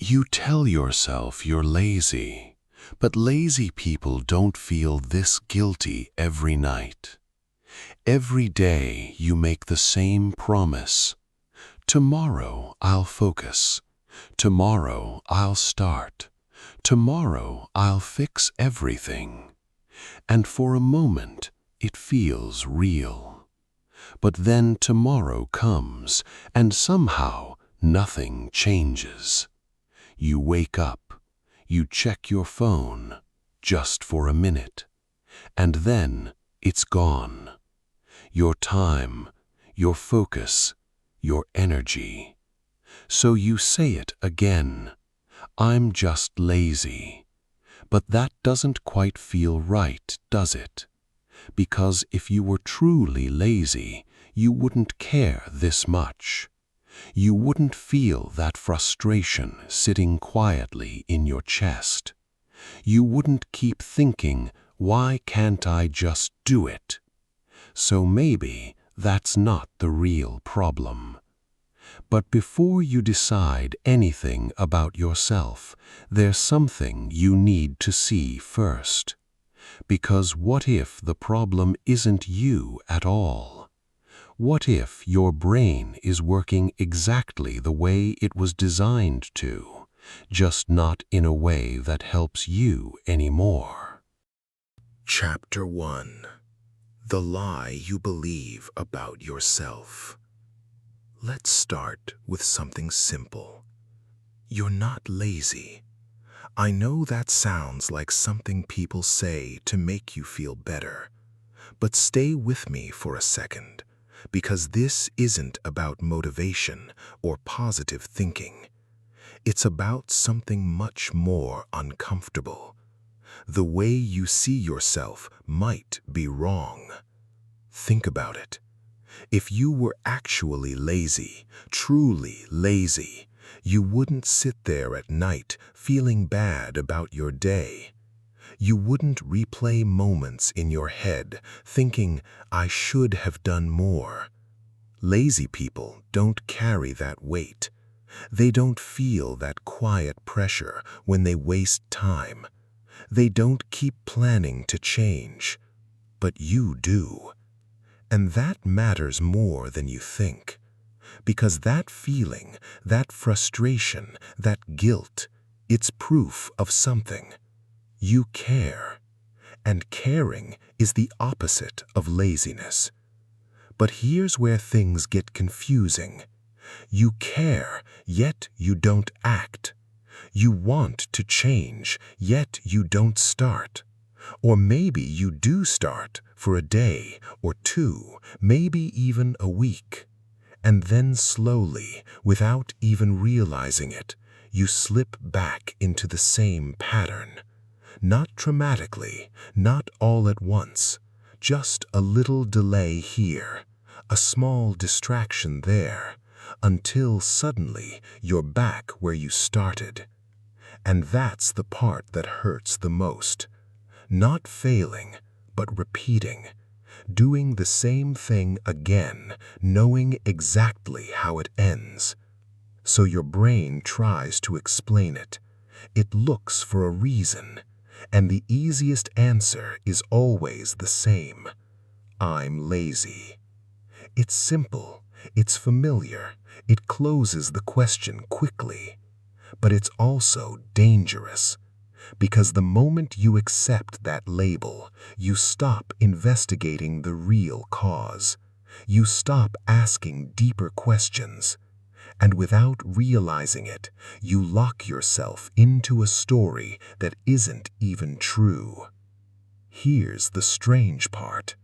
You tell yourself you're lazy, but lazy people don't feel this guilty every night. Every day you make the same promise. Tomorrow I'll focus. Tomorrow I'll start. Tomorrow I'll fix everything. And for a moment it feels real. But then tomorrow comes, and somehow nothing changes. You wake up, you check your phone, just for a minute, and then it's gone. Your time, your focus, your energy. So you say it again, I'm just lazy. But that doesn't quite feel right, does it? Because if you were truly lazy, you wouldn't care this much. You wouldn't feel that frustration sitting quietly in your chest. You wouldn't keep thinking, why can't I just do it? So maybe that's not the real problem. But before you decide anything about yourself, there's something you need to see first. Because what if the problem isn't you at all? What if your brain is working exactly the way it was designed to, just not in a way that helps you anymore? Chapter 1. The Lie You Believe About Yourself. Let's start with something simple. You're not lazy. I know that sounds like something people say to make you feel better, but stay with me for a second, because this isn't about motivation or positive thinking. It's about something much more uncomfortable. The way you see yourself might be wrong. Think about it. If you were actually lazy, truly lazy, you wouldn't sit there at night feeling bad about your day. You wouldn't replay moments in your head thinking, I should have done more. Lazy people don't carry that weight. They don't feel that quiet pressure when they waste time. They don't keep planning to change. But you do. And that matters more than you think. Because that feeling, that frustration, that guilt, it's proof of something. You care. And caring is the opposite of laziness. But here's where things get confusing. You care, yet you don't act. You want to change, yet you don't start. Or maybe you do start for a day or two, maybe even a week. And then slowly, without even realizing it, you slip back into the same pattern. Not dramatically, not all at once, just a little delay here, a small distraction there, until suddenly you're back where you started. And that's the part that hurts the most. Not failing, but repeating. Doing the same thing again, knowing exactly how it ends. So your brain tries to explain it. It looks for a reason, and the easiest answer is always the same. I'm lazy. It's simple, it's familiar, it closes the question quickly. But it's also dangerous. Because the moment you accept that label, you stop investigating the real cause. You stop asking deeper questions. And without realizing it, you lock yourself into a story that isn't even true. Here's the strange part.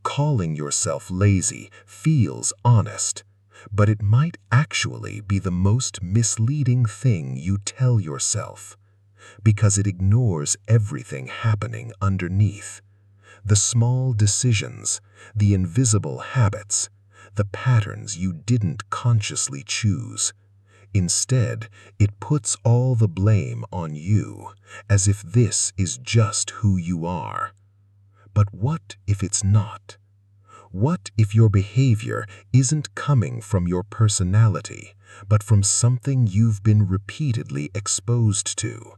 Calling yourself lazy feels honest, but it might actually be the most misleading thing you tell yourself. Because it ignores everything happening underneath. The small decisions, the invisible habits, the patterns you didn't consciously choose. Instead, it puts all the blame on you, as if this is just who you are. But what if it's not? What if your behavior isn't coming from your personality, but from something you've been repeatedly exposed to.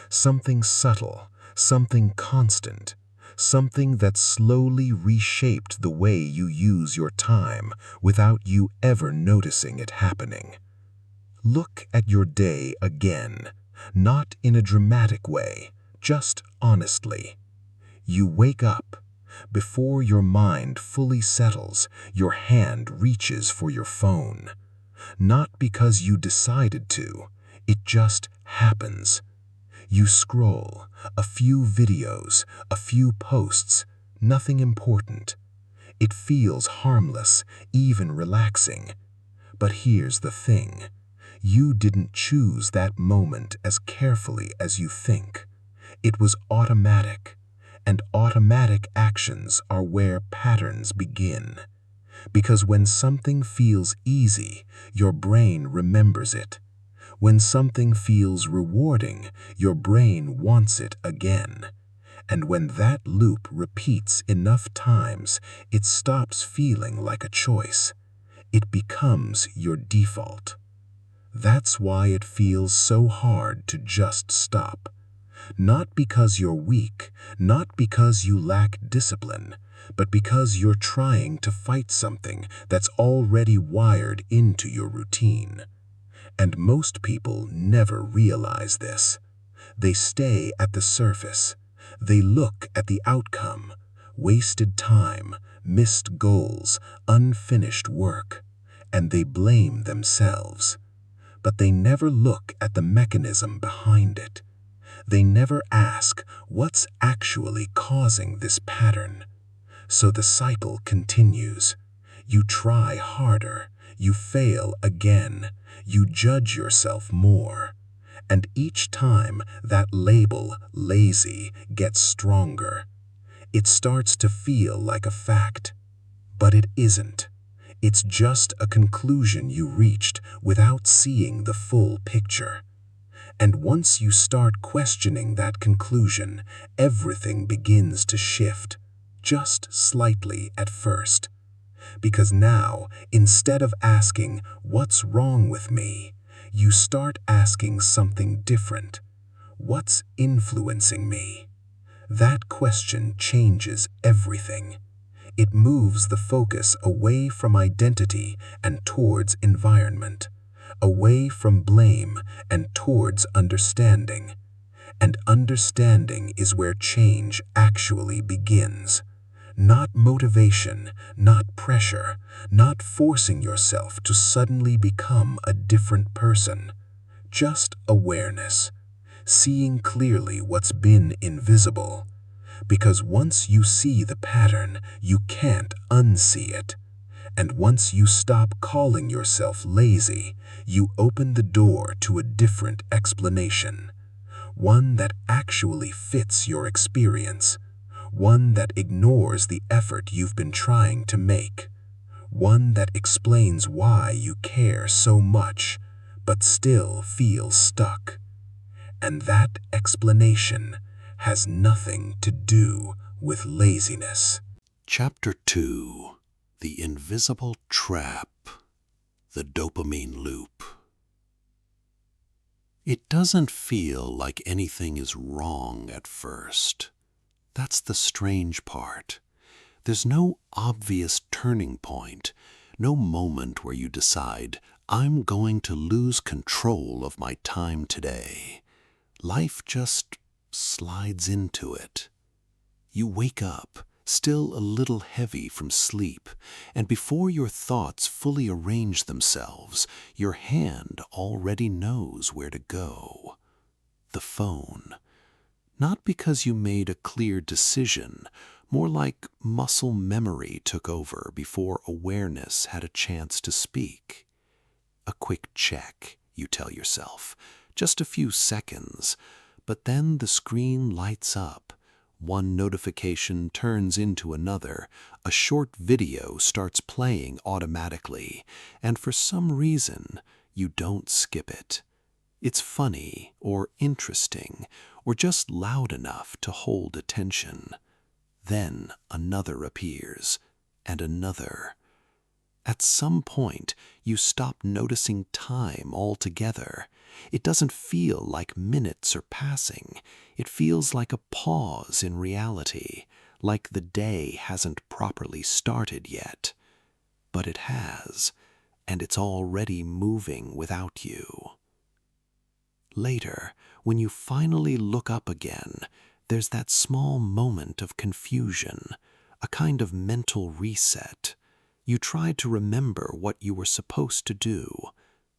Something subtle, something constant, something that slowly reshaped the way you use your time without you ever noticing it happening. Look at your day again, not in a dramatic way, just honestly. You wake up. Before your mind fully settles, your hand reaches for your phone. Not because you decided to, it just happens. You scroll, a few videos, a few posts, nothing important. It feels harmless, even relaxing. But here's the thing. You didn't choose that moment as carefully as you think. It was automatic, and automatic actions are where patterns begin. Because when something feels easy, your brain remembers it. When something feels rewarding, your brain wants it again. And when that loop repeats enough times, it stops feeling like a choice. It becomes your default. That's why it feels so hard to just stop. Not because you're weak, not because you lack discipline, but because you're trying to fight something that's already wired into your routine. And most people never realize this. They stay at the surface. They look at the outcome, wasted time, missed goals, unfinished work, and they blame themselves. But they never look at the mechanism behind it. They never ask what's actually causing this pattern. So the cycle continues. You try harder, you fail again, you judge yourself more. And each time that label, lazy, gets stronger. It starts to feel like a fact. But it isn't. It's just a conclusion you reached without seeing the full picture. And once you start questioning that conclusion, everything begins to shift, just slightly at first. Because now, instead of asking, "What's wrong with me?" you start asking something different. What's influencing me? That question changes everything. It moves the focus away from identity and towards environment, away from blame and towards understanding. And understanding is where change actually begins. Not motivation, not pressure, not forcing yourself to suddenly become a different person. Just awareness, seeing clearly what's been invisible. Because once you see the pattern, you can't unsee it. And once you stop calling yourself lazy, you open the door to a different explanation. One that actually fits your experience. One that ignores the effort you've been trying to make. One that explains why you care so much, but still feel stuck. And that explanation has nothing to do with laziness. Chapter 2. The Invisible Trap. The Dopamine Loop. It doesn't feel like anything is wrong at first. That's the strange part. There's no obvious turning point, no moment where you decide, "I'm going to lose control of my time today." Life just slides into it. You wake up, still a little heavy from sleep, and before your thoughts fully arrange themselves, your hand already knows where to go. The phone. Not because you made a clear decision, more like muscle memory took over before awareness had a chance to speak. A quick check, you tell yourself, just a few seconds, but then the screen lights up. One notification turns into another, a short video starts playing automatically, and for some reason, you don't skip it. It's funny or interesting or just loud enough to hold attention. Then another appears, and another. At some point, you stop noticing time altogether. It doesn't feel like minutes are passing. It feels like a pause in reality, like the day hasn't properly started yet. But it has, and it's already moving without you. Later, when you finally look up again, there's that small moment of confusion, a kind of mental reset. You try to remember what you were supposed to do: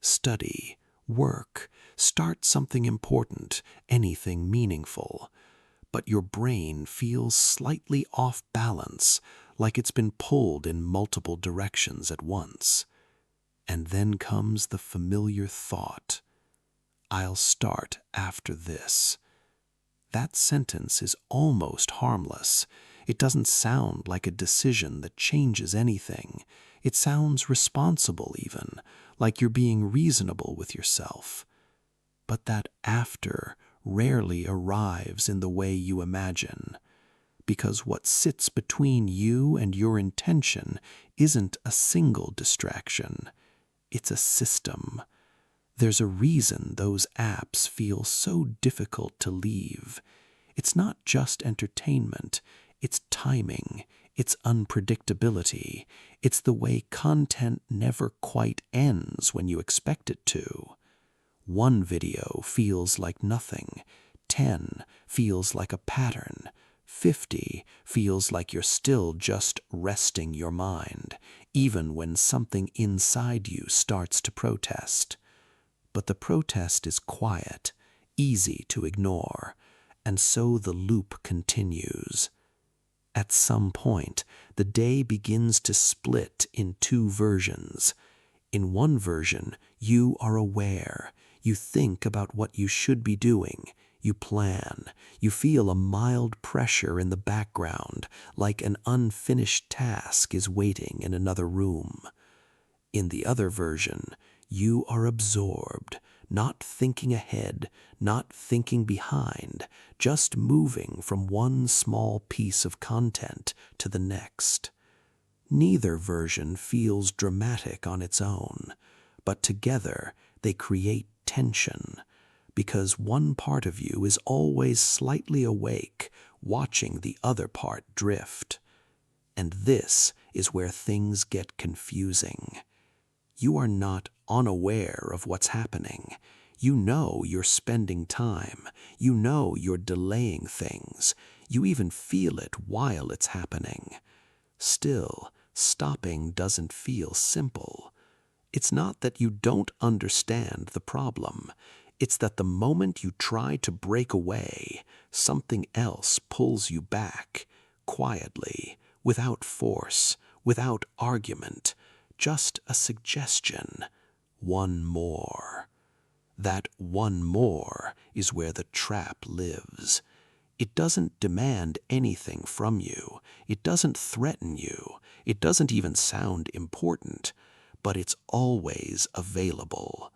study, work, start something important, anything meaningful. But your brain feels slightly off balance, like it's been pulled in multiple directions at once. And then comes the familiar thought: I'll start after this. That sentence is almost harmless. It doesn't sound like a decision that changes anything. It sounds responsible even, like you're being reasonable with yourself. But that after rarely arrives in the way you imagine, because what sits between you and your intention isn't a single distraction. It's a system. There's a reason those apps feel so difficult to leave. It's not just entertainment, it's timing, it's unpredictability, it's the way content never quite ends when you expect it to. One video feels like nothing, 10 feels like a pattern, 50 feels like you're still just resting your mind, even when something inside you starts to protest. But the protest is quiet, easy to ignore, and so the loop continues. At some point, the day begins to split in two versions. In one version, you are aware. You think about what you should be doing. You plan. You feel a mild pressure in the background, like an unfinished task is waiting in another room. In the other version, you are absorbed, not thinking ahead, not thinking behind, just moving from one small piece of content to the next. Neither version feels dramatic on its own, but together they create tension, because one part of you is always slightly awake, watching the other part drift. And this is where things get confusing. You are not unaware of what's happening. You know you're spending time. You know you're delaying things. You even feel it while it's happening. Still, stopping doesn't feel simple. It's not that you don't understand the problem. It's that the moment you try to break away, something else pulls you back, quietly, without force, without argument, just a suggestion: one more. That one more is where the trap lives. It doesn't demand anything from you. It doesn't threaten you. It doesn't even sound important, but it's always available.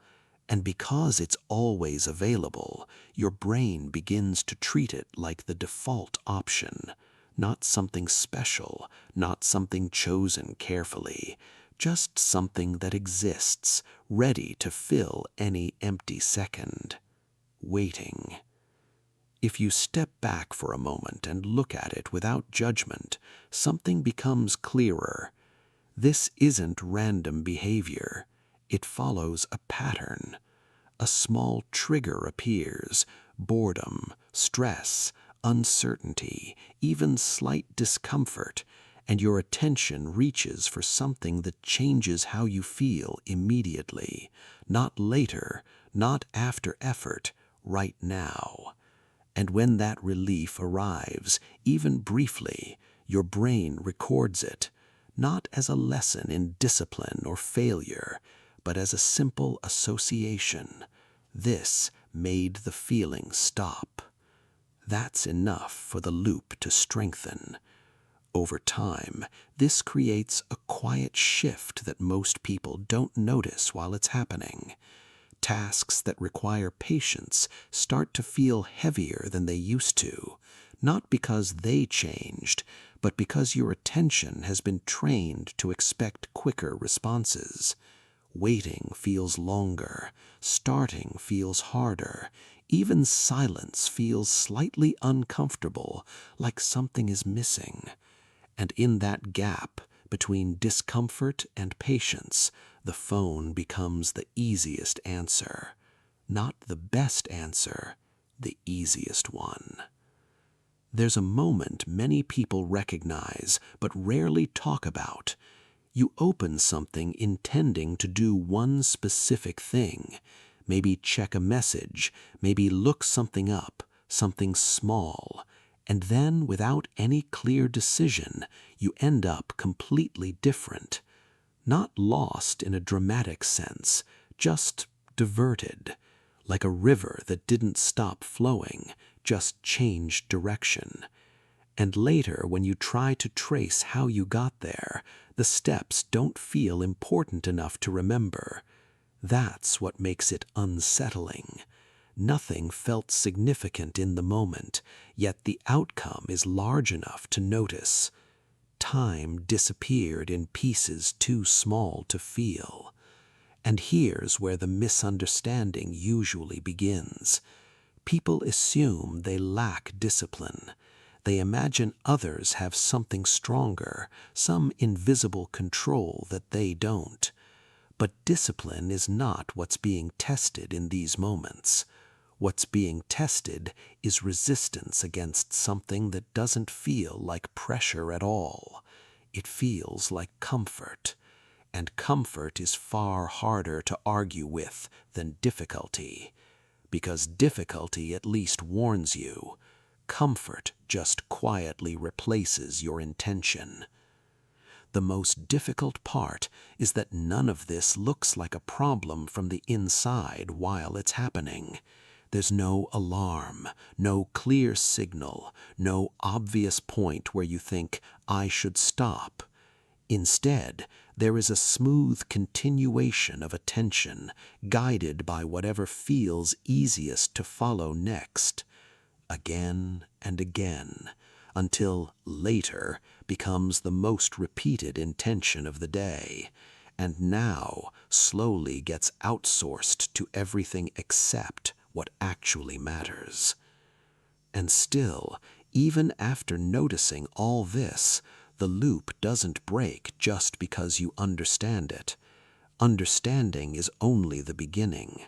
And because it's always available, your brain begins to treat it like the default option, not something special, not something chosen carefully, just something that exists, ready to fill any empty second. Waiting. If you step back for a moment and look at it without judgment, something becomes clearer. This isn't random behavior. It follows a pattern. A small trigger appears: boredom, stress, uncertainty, even slight discomfort, and your attention reaches for something that changes how you feel immediately, not later, not after effort, right now. And when that relief arrives, even briefly, your brain records it, not as a lesson in discipline or failure, but as a simple association. This made the feeling stop. That's enough for the loop to strengthen. Over time, this creates a quiet shift that most people don't notice while it's happening. Tasks that require patience start to feel heavier than they used to, not because they changed, but because your attention has been trained to expect quicker responses. Waiting feels longer, starting feels harder, even silence feels slightly uncomfortable, like something is missing. And in that gap between discomfort and patience, the phone becomes the easiest answer. Not the best answer, the easiest one. There's a moment many people recognize but rarely talk about. You open something intending to do one specific thing. Maybe check a message, maybe look something up, something small. And then, without any clear decision, you end up completely different. Not lost in a dramatic sense, just diverted. Like a river that didn't stop flowing, just changed direction. And later, when you try to trace how you got there, the steps don't feel important enough to remember. That's what makes it unsettling. Nothing felt significant in the moment, yet the outcome is large enough to notice. Time disappeared in pieces too small to feel. And here's where the misunderstanding usually begins. People assume they lack discipline. They imagine others have something stronger, some invisible control that they don't. But discipline is not what's being tested in these moments. What's being tested is resistance against something that doesn't feel like pressure at all. It feels like comfort. And comfort is far harder to argue with than difficulty. Because difficulty at least warns you. Comfort just quietly replaces your intention. The most difficult part is that none of this looks like a problem from the inside while it's happening. There's no alarm, no clear signal, no obvious point where you think, I should stop. Instead, there is a smooth continuation of attention, guided by whatever feels easiest to follow next. Again and again, until later becomes the most repeated intention of the day, and now slowly gets outsourced to everything except what actually matters. And still, even after noticing all this, the loop doesn't break just because you understand it. Understanding is only the beginning,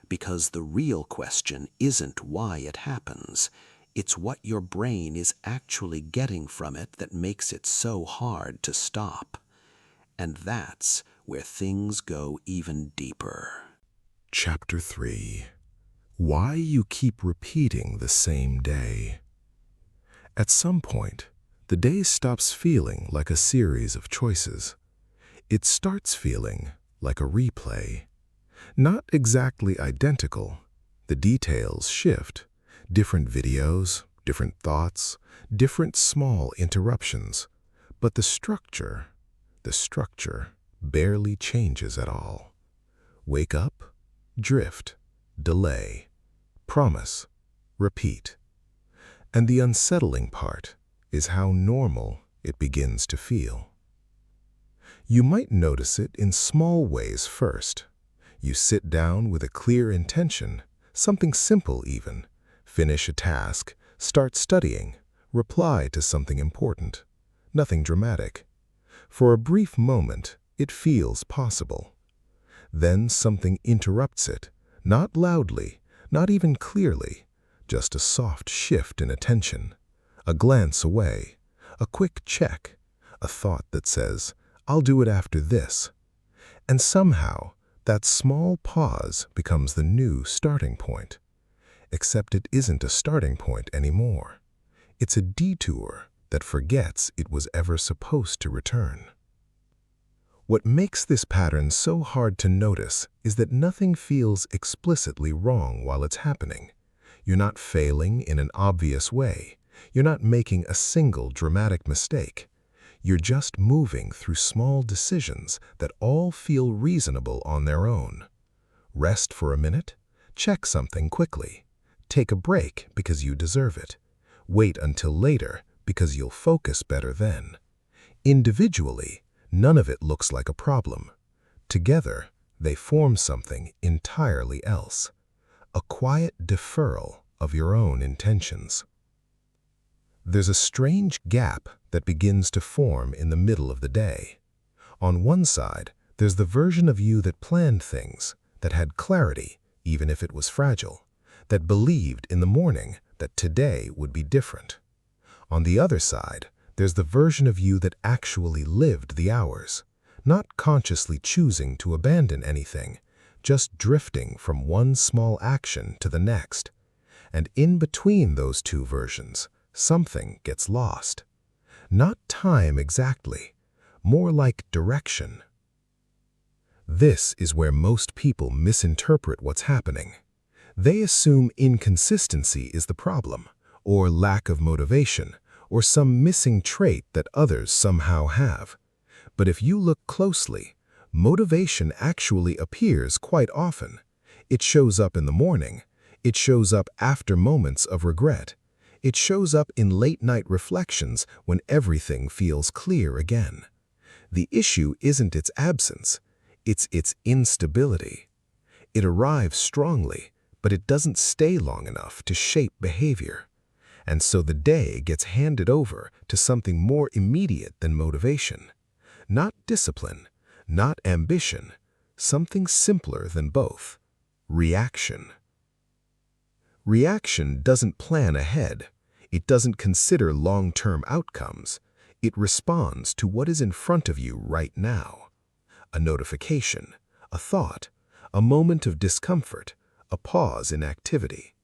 because the real question isn't why it happens. It's what your brain is actually getting from it that makes it so hard to stop. And that's where things go even deeper. Chapter 3. Why you keep repeating the same day. At some point, the day stops feeling like a series of choices. It starts feeling like a replay. Not exactly identical. The details shift. Different videos, different thoughts, different small interruptions. But the structure barely changes at all. Wake up, drift, delay, promise, repeat. And the unsettling part is how normal it begins to feel. You might notice it in small ways first. You sit down with a clear intention, something simple even. Finish a task, start studying, reply to something important. Nothing dramatic. For a brief moment, it feels possible. Then something interrupts it, not loudly, not even clearly, just a soft shift in attention, a glance away, a quick check, a thought that says, I'll do it after this. And somehow, that small pause becomes the new starting point. Except it isn't a starting point anymore. It's a detour that forgets it was ever supposed to return. What makes this pattern so hard to notice is that nothing feels explicitly wrong while it's happening. You're not failing in an obvious way. You're not making a single dramatic mistake. You're just moving through small decisions that all feel reasonable on their own. Rest for a minute, check something quickly, take a break because you deserve it, Wait until later because you'll focus better then. Individually, none of it looks like a problem. Together, they form something entirely else. A quiet deferral of your own intentions. There's a strange gap that begins to form in the middle of the day. On one side, there's the version of you that planned things, that had clarity, even if it was fragile, that believed in the morning that today would be different. On the other side, there's the version of you that actually lived the hours, not consciously choosing to abandon anything, just drifting from one small action to the next. And in between those two versions, something gets lost. Not time exactly, more like direction. This is where most people misinterpret what's happening. They assume inconsistency is the problem, or lack of motivation, or some missing trait that others somehow have. But if you look closely, motivation actually appears quite often. It shows up in the morning. It shows up after moments of regret. It shows up in late-night reflections when everything feels clear again. The issue isn't its absence, it's its instability. It arrives strongly, but it doesn't stay long enough to shape behavior. And so the day gets handed over to something more immediate than motivation. Not discipline, not ambition, something simpler than both. Reaction. Reaction doesn't plan ahead. It doesn't consider long-term outcomes. It responds to what is in front of you right now. A notification, a thought, a moment of discomfort, a pause in activity.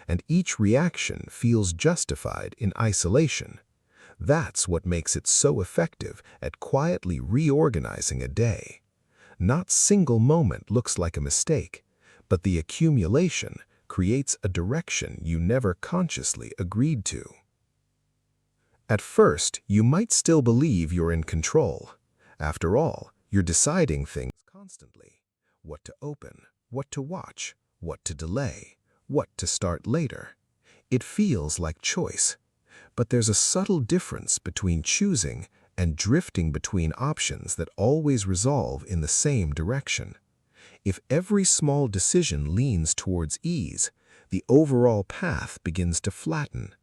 And each reaction feels justified in isolation. That's what makes it so effective at quietly reorganizing a day. Not single moment looks like a mistake, but the accumulation creates a direction you never consciously agreed to. At first, you might still believe you're in control. After all, you're deciding things constantly. What to open, what to watch, what to delay, what to start later. It feels like choice. But there's a subtle difference between choosing and drifting between options that always resolve in the same direction. If every small decision leans towards ease, the overall path begins to flatten.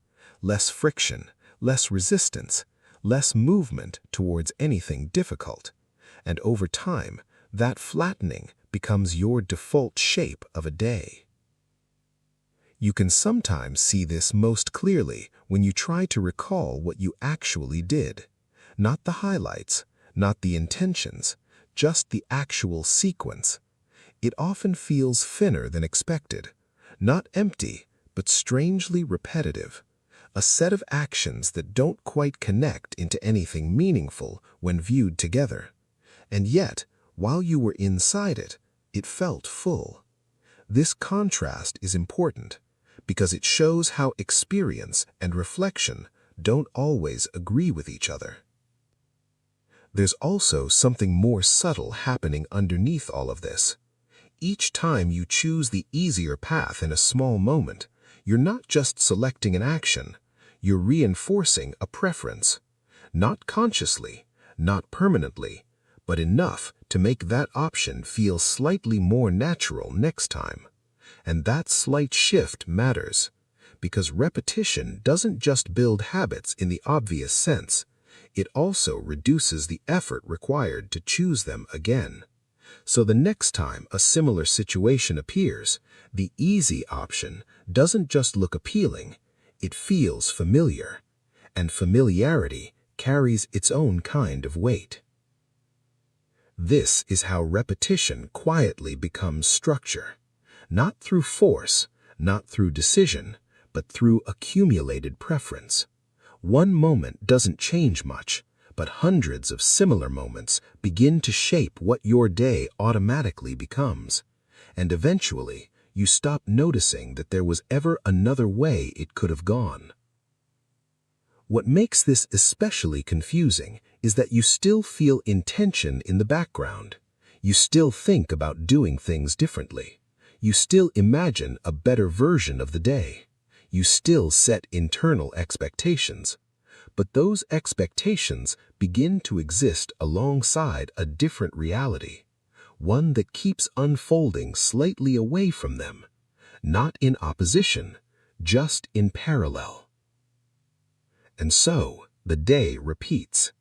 Less friction, less resistance, less movement towards anything difficult. And over time, that flattening becomes your default shape of a day. You can sometimes see this most clearly when you try to recall what you actually did. Not the highlights, not the intentions, just the actual sequence. It often feels thinner than expected. Not empty, but strangely repetitive. A set of actions that don't quite connect into anything meaningful when viewed together. And yet, while you were inside it, it felt full. This contrast is important, because it shows how experience and reflection don't always agree with each other. There's also something more subtle happening underneath all of this. Each time you choose the easier path in a small moment, you're not just selecting an action, you're reinforcing a preference. Not consciously, not permanently, but enough to make that option feel slightly more natural next time. And that slight shift matters, because repetition doesn't just build habits in the obvious sense, it also reduces the effort required to choose them again. So the next time a similar situation appears, the easy option doesn't just look appealing, it feels familiar. And familiarity carries its own kind of weight. This is how repetition quietly becomes structure. Not through force, not through decision, but through accumulated preference. One moment doesn't change much, but hundreds of similar moments begin to shape what your day automatically becomes. And eventually, you stop noticing that there was ever another way it could have gone. What makes this especially confusing is that you still feel intention in the background. You still think about doing things differently. You still imagine a better version of the day. You still set internal expectations, but those expectations begin to exist alongside a different reality, one that keeps unfolding slightly away from them, not in opposition, just in parallel. And so, the day repeats,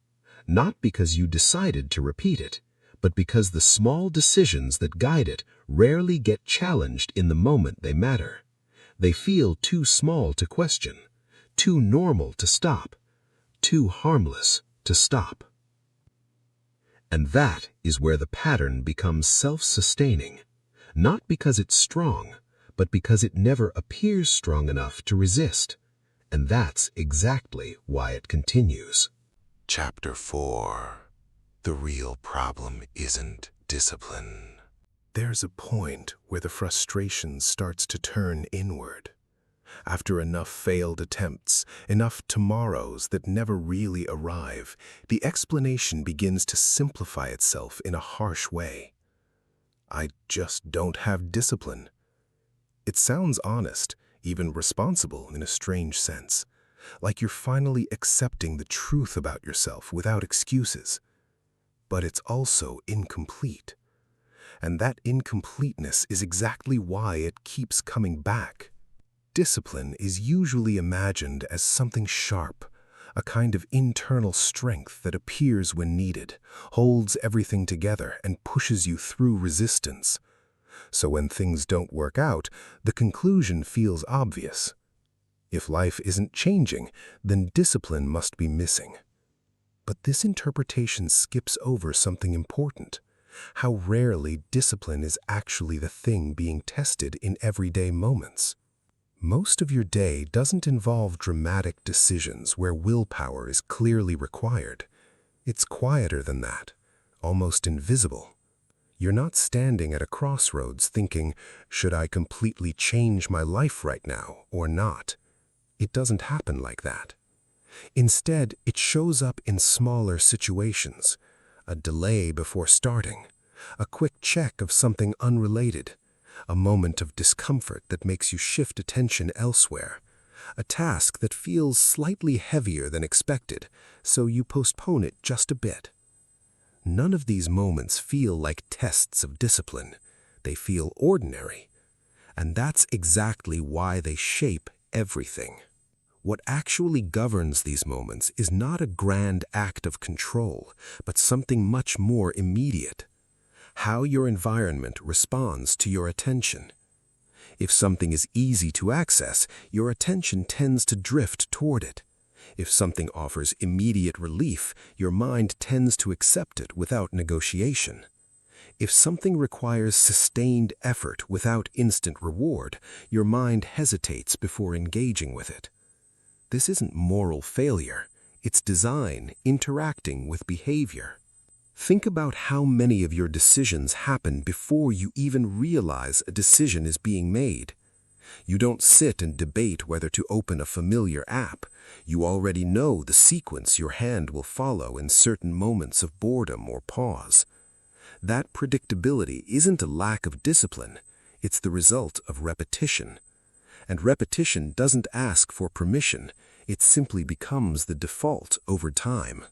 not because you decided to repeat it, but because the small decisions that guide it rarely get challenged in the moment they matter. They feel too small to question, too normal to stop, too harmless to stop. And that is where the pattern becomes self-sustaining, not because it's strong, but because it never appears strong enough to resist. And that's exactly why it continues. Chapter 4. The real problem isn't discipline. There's a point where the frustration starts to turn inward. After enough failed attempts, enough tomorrows that never really arrive, the explanation begins to simplify itself in a harsh way. I just don't have discipline. It sounds honest, even responsible in a strange sense, like you're finally accepting the truth about yourself without excuses. But it's also incomplete. And that incompleteness is exactly why it keeps coming back. Discipline is usually imagined as something sharp, a kind of internal strength that appears when needed, holds everything together, and pushes you through resistance. So when things don't work out, the conclusion feels obvious. If life isn't changing, then discipline must be missing. But this interpretation skips over something important: how rarely discipline is actually the thing being tested in everyday moments. Most of your day doesn't involve dramatic decisions where willpower is clearly required. It's quieter than that, almost invisible. You're not standing at a crossroads thinking, should I completely change my life right now or not? It doesn't happen like that. Instead, it shows up in smaller situations: a delay before starting, a quick check of something unrelated, a moment of discomfort that makes you shift attention elsewhere, a task that feels slightly heavier than expected, so you postpone it just a bit. None of these moments feel like tests of discipline. They feel ordinary. And that's exactly why they shape everything. What actually governs these moments is not a grand act of control, but something much more immediate: how your environment responds to your attention. If something is easy to access, your attention tends to drift toward it. If something offers immediate relief, your mind tends to accept it without negotiation. If something requires sustained effort without instant reward, your mind hesitates before engaging with it. This isn't moral failure. It's design interacting with behavior. Think about how many of your decisions happen before you even realize a decision is being made. You don't sit and debate whether to open a familiar app. You already know the sequence your hand will follow in certain moments of boredom or pause. That predictability isn't a lack of discipline. It's the result of repetition. And repetition doesn't ask for permission. It simply becomes the default over time.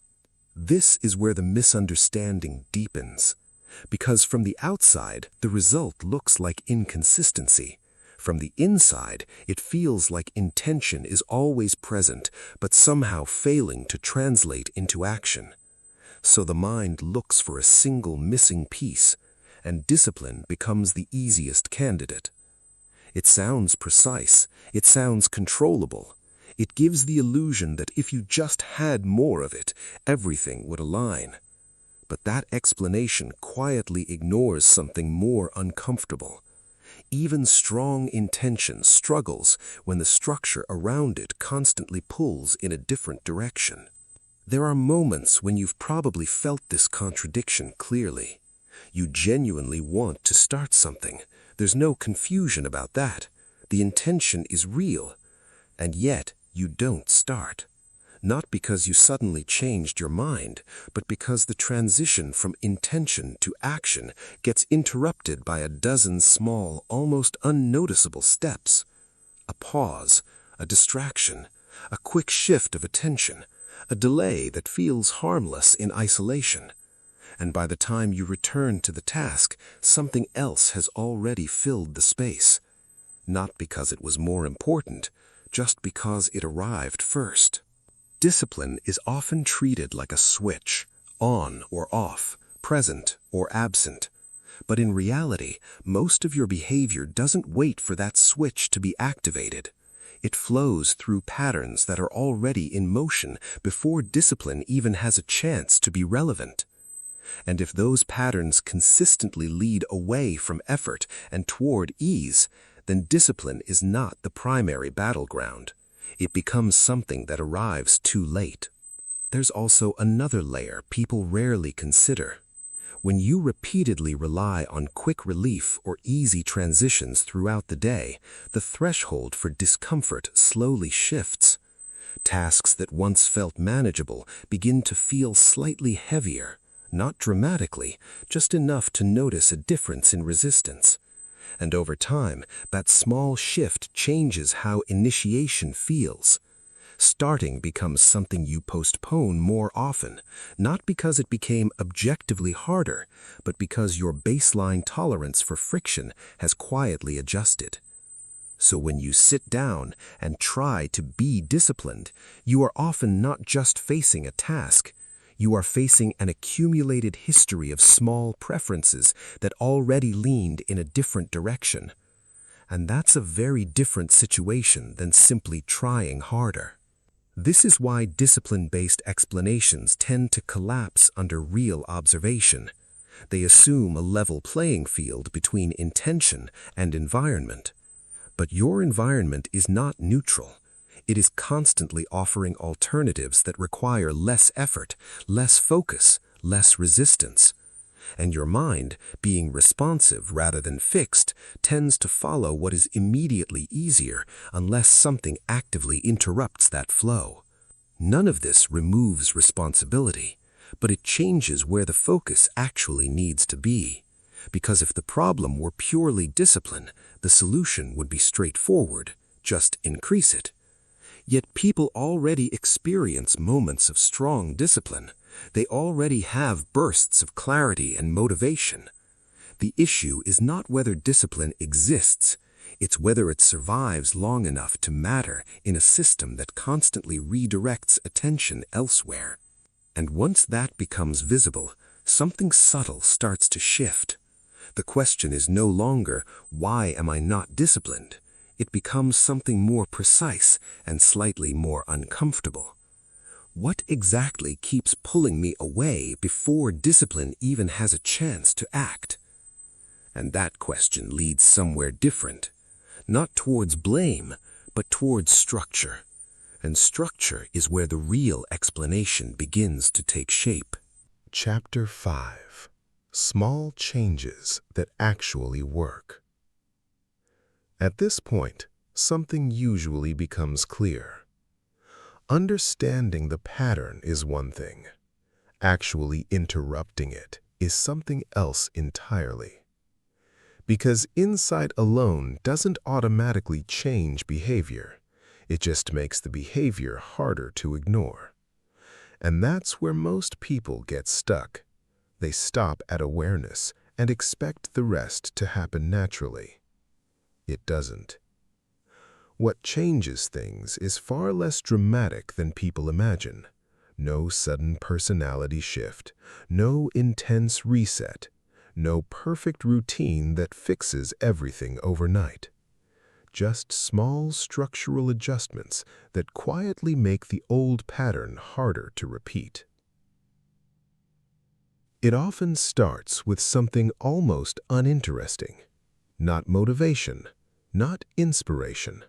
This is where the misunderstanding deepens. Because from the outside, the result looks like inconsistency. From the inside, it feels like intention is always present, but somehow failing to translate into action. So the mind looks for a single missing piece, and discipline becomes the easiest candidate. It sounds precise. It sounds controllable. It gives the illusion that if you just had more of it, everything would align. But that explanation quietly ignores something more uncomfortable. Even strong intention struggles when the structure around it constantly pulls in a different direction. There are moments when you've probably felt this contradiction clearly. You genuinely want to start something. There's no confusion about that. The intention is real, and yet you don't start. Not because you suddenly changed your mind, but because the transition from intention to action gets interrupted by a dozen small, almost unnoticeable steps. A pause, a distraction, a quick shift of attention, a delay that feels harmless in isolation. And by the time you return to the task, something else has already filled the space. Not because it was more important, just because it arrived first. Discipline is often treated like a switch, on or off, present or absent. But in reality, most of your behavior doesn't wait for that switch to be activated. It flows through patterns that are already in motion before discipline even has a chance to be relevant. And if those patterns consistently lead away from effort and toward ease, then discipline is not the primary battleground. It becomes something that arrives too late. There's also another layer people rarely consider. When you repeatedly rely on quick relief or easy transitions throughout the day, the threshold for discomfort slowly shifts. Tasks that once felt manageable begin to feel slightly heavier, not dramatically, just enough to notice a difference in resistance. And over time, that small shift changes how initiation feels. Starting becomes something you postpone more often, not because it became objectively harder, but because your baseline tolerance for friction has quietly adjusted. So when you sit down and try to be disciplined, you are often not just facing a task. You are facing an accumulated history of small preferences that already leaned in a different direction. And that's a very different situation than simply trying harder. This is why discipline-based explanations tend to collapse under real observation. They assume a level playing field between intention and environment. But your environment is not neutral. It is constantly offering alternatives that require less effort, less focus, less resistance. And your mind, being responsive rather than fixed, tends to follow what is immediately easier unless something actively interrupts that flow. None of this removes responsibility, but it changes where the focus actually needs to be. Because if the problem were purely discipline, the solution would be straightforward: just increase it. Yet people already experience moments of strong discipline. They already have bursts of clarity and motivation. The issue is not whether discipline exists, it's whether it survives long enough to matter in a system that constantly redirects attention elsewhere. And once that becomes visible, something subtle starts to shift. The question is no longer, why am I not disciplined? It becomes something more precise and slightly more uncomfortable. What exactly keeps pulling me away before discipline even has a chance to act? And that question leads somewhere different, not towards blame, but towards structure. And structure is where the real explanation begins to take shape. Chapter 5: Small Changes That Actually Work. At this point, something usually becomes clear. Understanding the pattern is one thing. Actually interrupting it is something else entirely. Because insight alone doesn't automatically change behavior. It just makes the behavior harder to ignore. And that's where most people get stuck. They stop at awareness and expect the rest to happen naturally. It doesn't. What changes things is far less dramatic than people imagine. No sudden personality shift, no intense reset, no perfect routine that fixes everything overnight. Just small structural adjustments that quietly make the old pattern harder to repeat. It often starts with something almost uninteresting. Not motivation, not inspiration.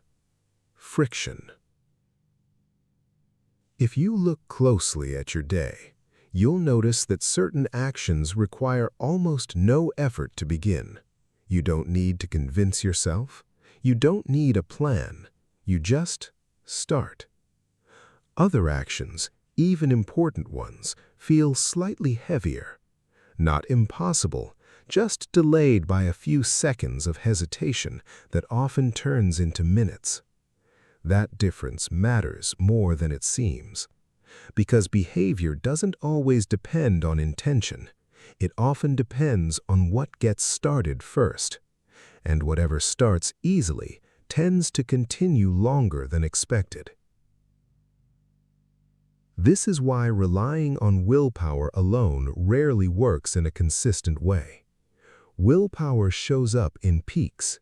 Friction. If you look closely at your day, you'll notice that certain actions require almost no effort to begin. You don't need to convince yourself. You don't need a plan. You just start. Other actions, even important ones, feel slightly heavier. Not impossible, just delayed by a few seconds of hesitation that often turns into minutes. That difference matters more than it seems, because behavior doesn't always depend on intention. It often depends on what gets started first, and whatever starts easily tends to continue longer than expected. This is why relying on willpower alone rarely works in a consistent way. Willpower shows up in peaks.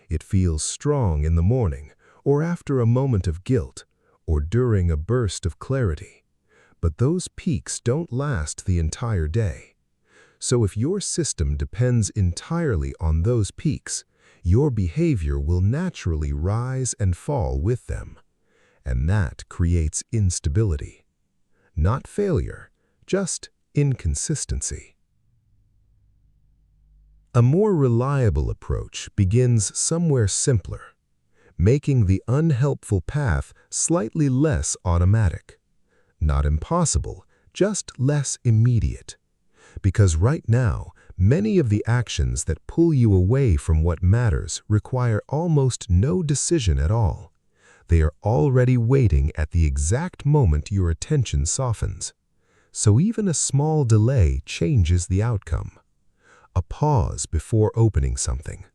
It feels strong in the morning, or after a moment of guilt, or during a burst of clarity. But those peaks don't last the entire day. So if your system depends entirely on those peaks, your behavior will naturally rise and fall with them. And that creates instability. Not failure, just inconsistency. A more reliable approach begins somewhere simpler, making the unhelpful path slightly less automatic. Not impossible, just less immediate. Because right now, many of the actions that pull you away from what matters require almost no decision at all. They are already waiting at the exact moment your attention softens. So even a small delay changes the outcome. A pause before opening something,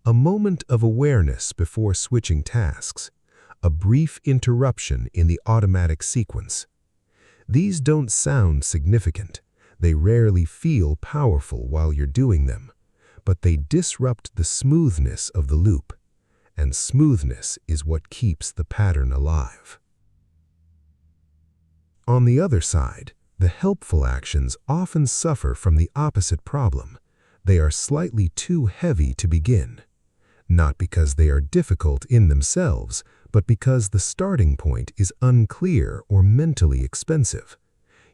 a moment of awareness before switching tasks, a brief interruption in the automatic sequence. These don't sound significant. They rarely feel powerful while you're doing them, but they disrupt the smoothness of the loop. And smoothness is what keeps the pattern alive. On the other side, the helpful actions often suffer from the opposite problem. They are slightly too heavy to begin. Not because they are difficult in themselves, but because the starting point is unclear or mentally expensive.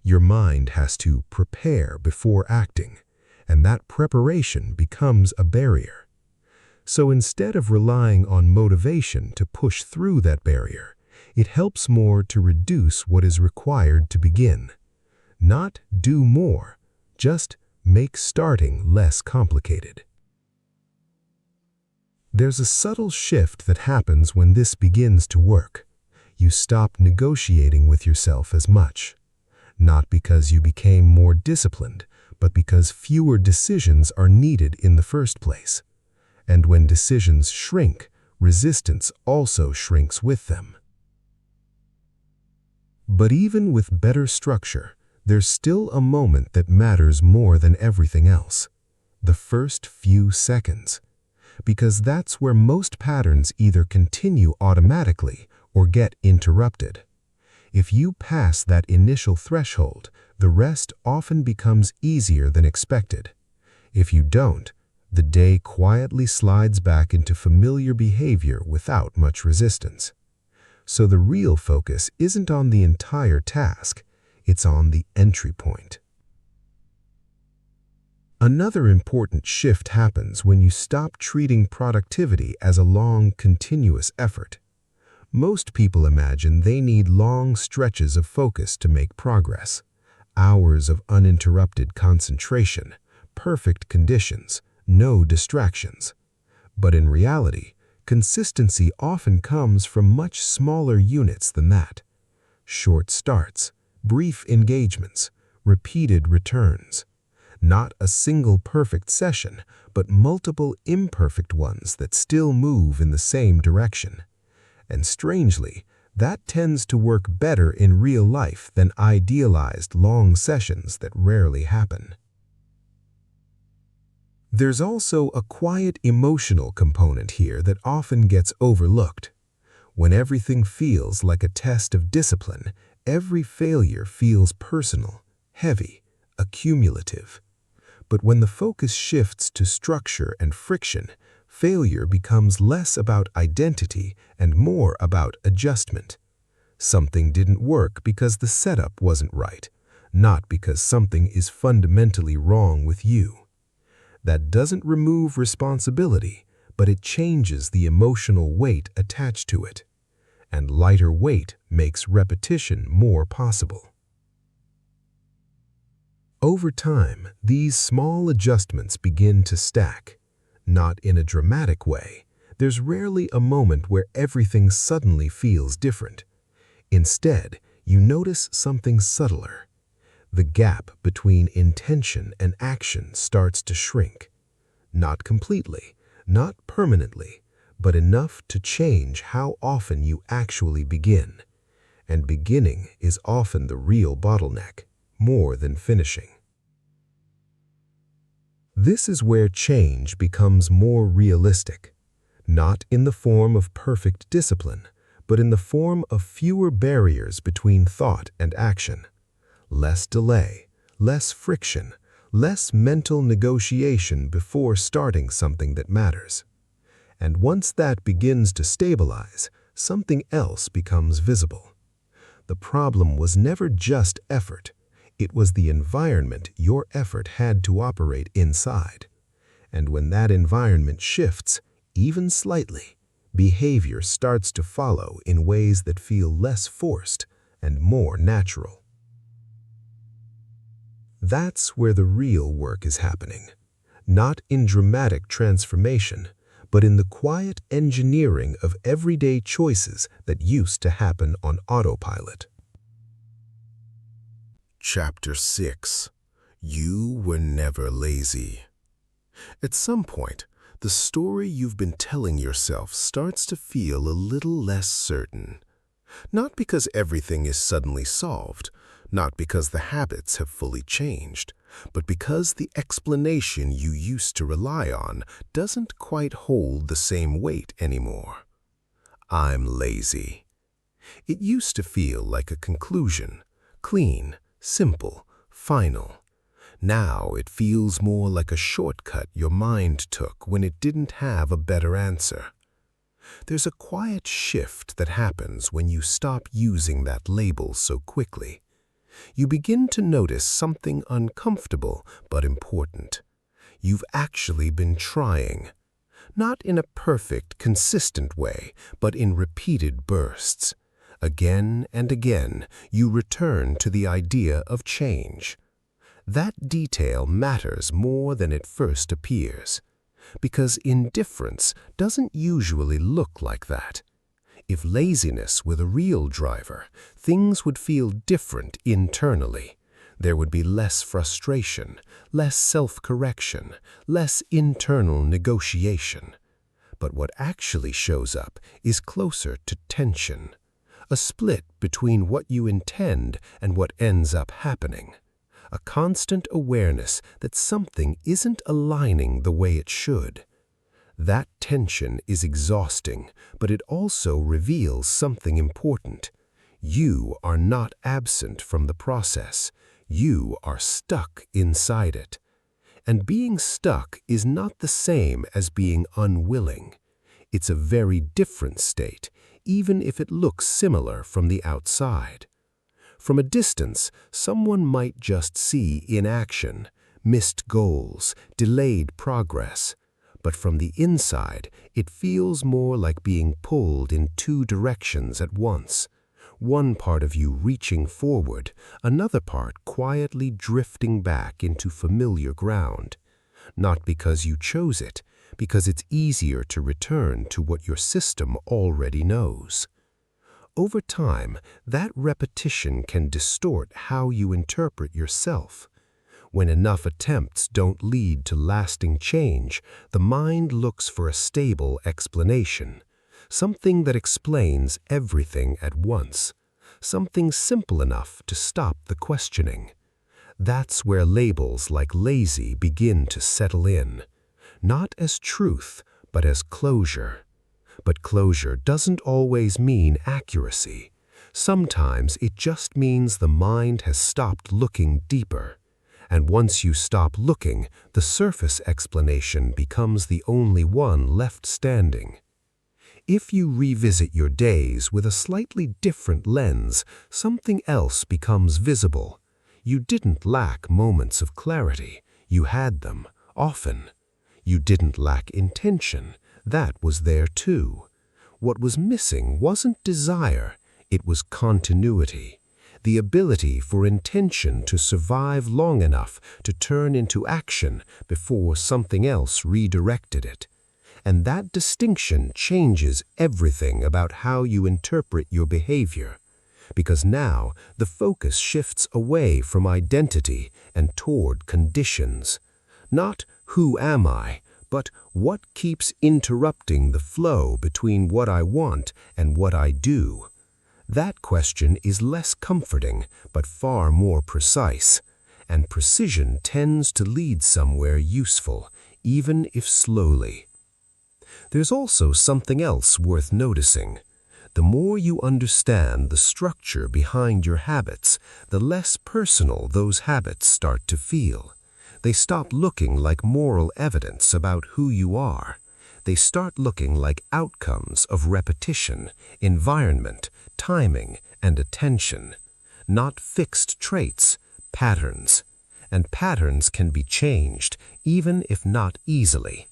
Your mind has to prepare before acting, and that preparation becomes a barrier. So instead of relying on motivation to push through that barrier, it helps more to reduce what is required to begin. Not do more, just make starting less complicated. There's a subtle shift that happens when this begins to work. You stop negotiating with yourself as much. Not because you became more disciplined, but because fewer decisions are needed in the first place. And when decisions shrink, resistance also shrinks with them. But even with better structure, there's still a moment that matters more than everything else. The first few seconds. Because that's where most patterns either continue automatically or get interrupted. If you pass that initial threshold, the rest often becomes easier than expected. If you don't, the day quietly slides back into familiar behavior without much resistance. So the real focus isn't on the entire task, it's on the entry point. Another important shift happens when you stop treating productivity as a long, continuous effort. Most people imagine they need long stretches of focus to make progress, hours of uninterrupted concentration, perfect conditions, no distractions. But in reality, consistency often comes from much smaller units than that. Short starts, brief engagements, repeated returns. Not a single perfect session, but multiple imperfect ones that still move in the same direction. And strangely, that tends to work better in real life than idealized long sessions that rarely happen. There's also a quiet emotional component here that often gets overlooked. When everything feels like a test of discipline, every failure feels personal, heavy, accumulative. But when the focus shifts to structure and friction, failure becomes less about identity and more about adjustment. Something didn't work because the setup wasn't right, not because something is fundamentally wrong with you. That doesn't remove responsibility, but it changes the emotional weight attached to it. And lighter weight makes repetition more possible. Over time, these small adjustments begin to stack. Not in a dramatic way, there's rarely a moment where everything suddenly feels different. Instead, you notice something subtler. The gap between intention and action starts to shrink. Not completely, not permanently, but enough to change how often you actually begin. And beginning is often the real bottleneck, more than finishing. This is where change becomes more realistic, not in the form of perfect discipline, but in the form of fewer barriers between thought and action. Less delay, less friction, less mental negotiation before starting something that matters. And once that begins to stabilize, something else becomes visible. The problem was never just effort. It was the environment your effort had to operate inside. And when that environment shifts, even slightly, behavior starts to follow in ways that feel less forced and more natural. That's where the real work is happening, not in dramatic transformation, but in the quiet engineering of everyday choices that used to happen on autopilot. Chapter 6. You were never lazy. At some point, the story you've been telling yourself starts to feel a little less certain. Not because everything is suddenly solved, not because the habits have fully changed, but because the explanation you used to rely on doesn't quite hold the same weight anymore. I'm lazy. It used to feel like a conclusion, clean, simple, final. Now it feels more like a shortcut your mind took when it didn't have a better answer. There's a quiet shift that happens when you stop using that label so quickly. You begin to notice something uncomfortable but important. You've actually been trying. Not in a perfect, consistent way, but in repeated bursts. Again and again, you return to the idea of change. That detail matters more than it first appears, because indifference doesn't usually look like that. If laziness were the real driver, things would feel different internally. There would be less frustration, less self-correction, less internal negotiation. But what actually shows up is closer to tension, a split between what you intend and what ends up happening. A constant awareness that something isn't aligning the way it should. That tension is exhausting, but it also reveals something important. You are not absent from the process. You are stuck inside it. And being stuck is not the same as being unwilling. It's a very different state, even if it looks similar from the outside. From a distance, someone might just see inaction, missed goals, delayed progress. But from the inside, it feels more like being pulled in two directions at once. One part of you reaching forward, another part quietly drifting back into familiar ground. Not because you chose it, because it's easier to return to what your system already knows. Over time, that repetition can distort how you interpret yourself. When enough attempts don't lead to lasting change, the mind looks for a stable explanation, something that explains everything at once, something simple enough to stop the questioning. That's where labels like lazy begin to settle in, not as truth, but as closure. But closure doesn't always mean accuracy. Sometimes it just means the mind has stopped looking deeper. And once you stop looking, the surface explanation becomes the only one left standing. If you revisit your days with a slightly different lens, something else becomes visible. You didn't lack moments of clarity. You had them, often. You didn't lack intention. That was there too. What was missing wasn't desire, it was continuity. The ability for intention to survive long enough to turn into action before something else redirected it. And that distinction changes everything about how you interpret your behavior, because now the focus shifts away from identity and toward conditions. Not who am I, but what keeps interrupting the flow between what I want and what I do. That question is less comforting, but far more precise, and precision tends to lead somewhere useful, even if slowly. There's also something else worth noticing. The more you understand the structure behind your habits, the less personal those habits start to feel. They stop looking like moral evidence about who you are. They start looking like outcomes of repetition, environment, timing, and attention. Not fixed traits, patterns. And patterns can be changed, even if not easily.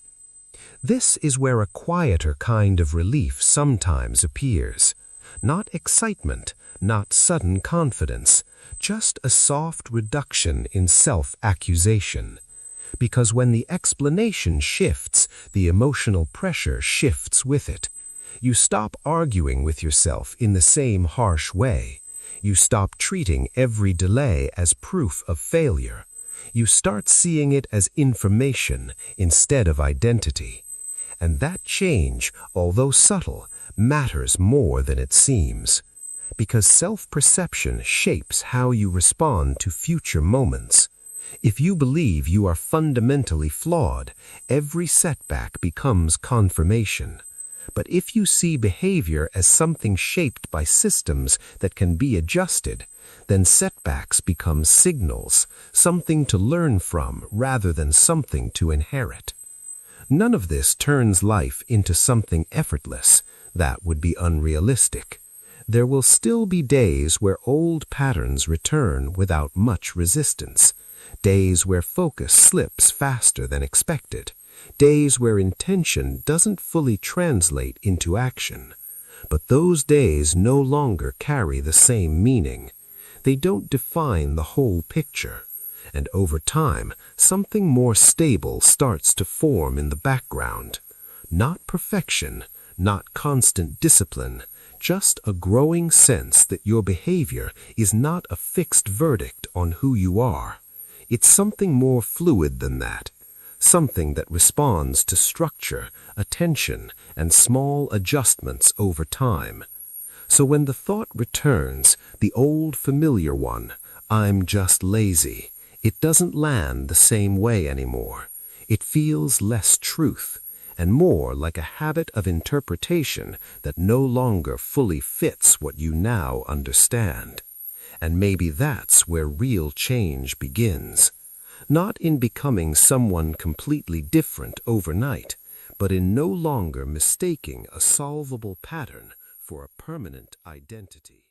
This is where a quieter kind of relief sometimes appears. Not excitement, not sudden confidence, just a soft reduction in self-accusation. Because when the explanation shifts, the emotional pressure shifts with it. You stop arguing with yourself in the same harsh way. You stop treating every delay as proof of failure. You start seeing it as information instead of identity. And that change, although subtle, matters more than it seems. Because self-perception shapes how you respond to future moments. If you believe you are fundamentally flawed, every setback becomes confirmation. But if you see behavior as something shaped by systems that can be adjusted, then setbacks become signals, something to learn from rather than something to inherit. None of this turns life into something effortless. That would be unrealistic. There will still be days where old patterns return without much resistance, days where focus slips faster than expected, days where intention doesn't fully translate into action. But those days no longer carry the same meaning. They don't define the whole picture. And over time, something more stable starts to form in the background. Not perfection, not constant discipline, just a growing sense that your behavior is not a fixed verdict on who you are. It's something more fluid than that, something that responds to structure, attention, and small adjustments over time. So when the thought returns, the old familiar one, I'm just lazy, it doesn't land the same way anymore. It feels less truth, and more like a habit of interpretation that no longer fully fits what you now understand. And maybe that's where real change begins. Not in becoming someone completely different overnight, but in no longer mistaking a solvable pattern for a permanent identity.